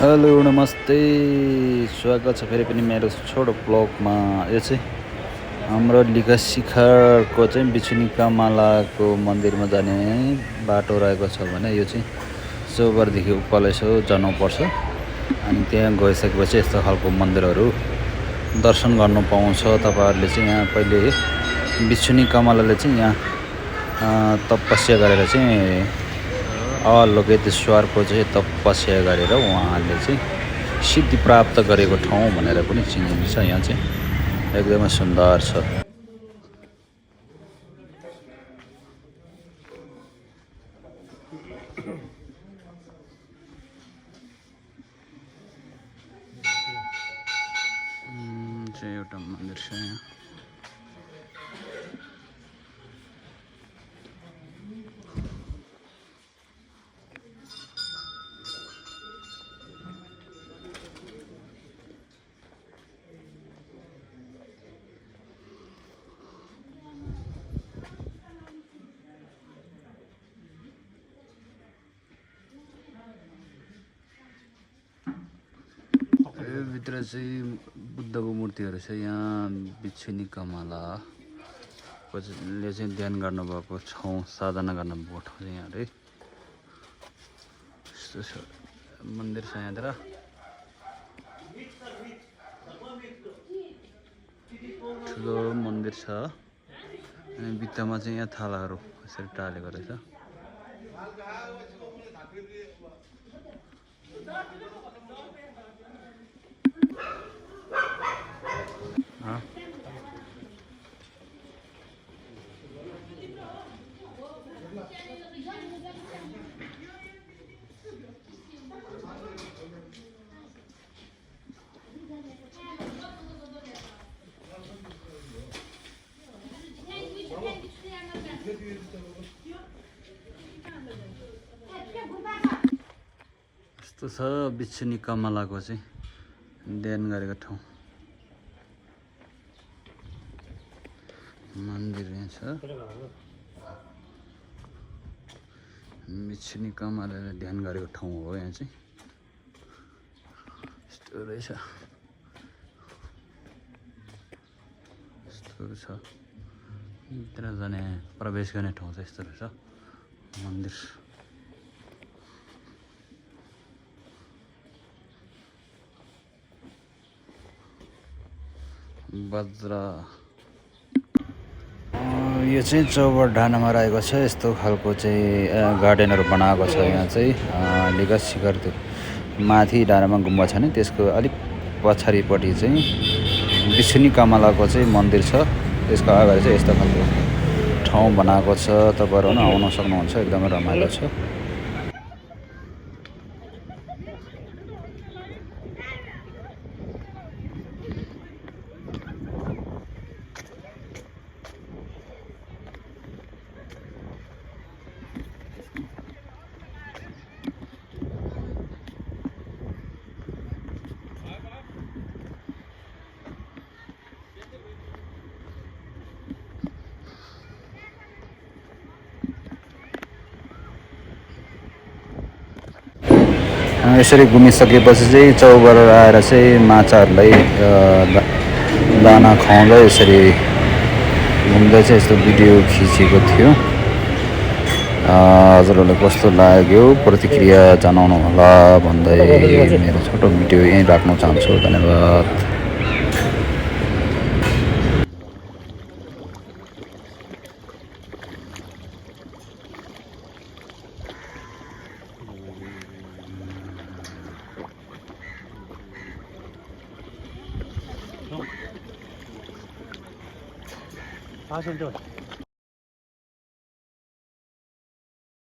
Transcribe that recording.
Hello नमस्ते स्वागत छ फेरि पनि मेरो छोटो ब्लगमा। यो चाहिँ हाम्रो लिगा शिखरको चाहिँ बिछुनी कामालाको मन्दिरमा जाने बाटो रहेको छ भने यो चाहिँ चौबरदेखि उकालो यसो जानुपर्छ। अनि त्यहाँ गइसकेपछि यस्तो खालको मन्दिरहरू दर्शन गर्नु पाउँछ तपाईँहरूले। चाहिँ यहाँ पहिले बिछुनी कामालाले चाहिँ यहाँ तपस्या गरेर चाहिँ अलोकेतेश्वरको चाहिँ तपस्या गरेर उहाँले चाहिँ सिद्धि प्राप्त गरेको ठाउँ भनेर पनि चिनिन्छ। यहाँ चाहिँ एकदमै सुन्दर छ। चाहिँ एउटा मन्दिर छ यहाँ। भित्र चाहिँ बुद्धको मूर्तिहरू छ। यहाँ बिछुनी कमलाले चाहिँ ध्यान गर्नुभएको ठाउँ, साधना गर्नुभएको ठाउँ चाहिँ यहाँ है। यस्तो छ मन्दिर छ यहाँतिर। ठुलो मन्दिर छ अनि भित्तामा चाहिँ यहाँ थालाहरू यसरी टालेको रहेछ। यस्तो छ बिछुनी कमलाको चाहिँ ध्यान गरेको ठाउँ। मन्दिर यहाँ छ। बिछुनी कमलाले ध्यान गरेको ठाउँ हो यहाँ चाहिँ। यस्तो रहेछ। यस्तो छ भित्र जाने प्रवेश गर्ने ठाउँ चाहिँ यस्तो रहेछ मन्दिर। वज्र यो चाहिँ चौबर ढानामा रहेको छ। यस्तो खालको चाहिँ गार्डनहरू बनाएको छ यहाँ चाहिँ। लिगा शिखर त्यो माथि डाँडामा गुम्बा छ नि, त्यसको अलिक पछाडिपट्टि चाहिँ बिछुनी कमलाको चाहिँ मन्दिर छ। त्यसको अगाडि चाहिँ यस्तो खालको ठाउँ बनाएको छ। तपाईँहरू पनि आउन सक्नुहुन्छ, एकदमै रमाइलो छ। यसरी घुमिसकेपछि चाहिँ चौबर आएर चाहिँ माछाहरूलाई दाना खुवाउँदै यसरी घुम्दै चाहिँ यस्तो भिडियो खिचेको थियो। हजुरहरूलाई कस्तो लाग्यो प्रतिक्रिया जनाउनु होला भन्दै मेरो छोटो भिडियो यहीँ राख्न चाहन्छु। धन्यवाद। 아, 진짜.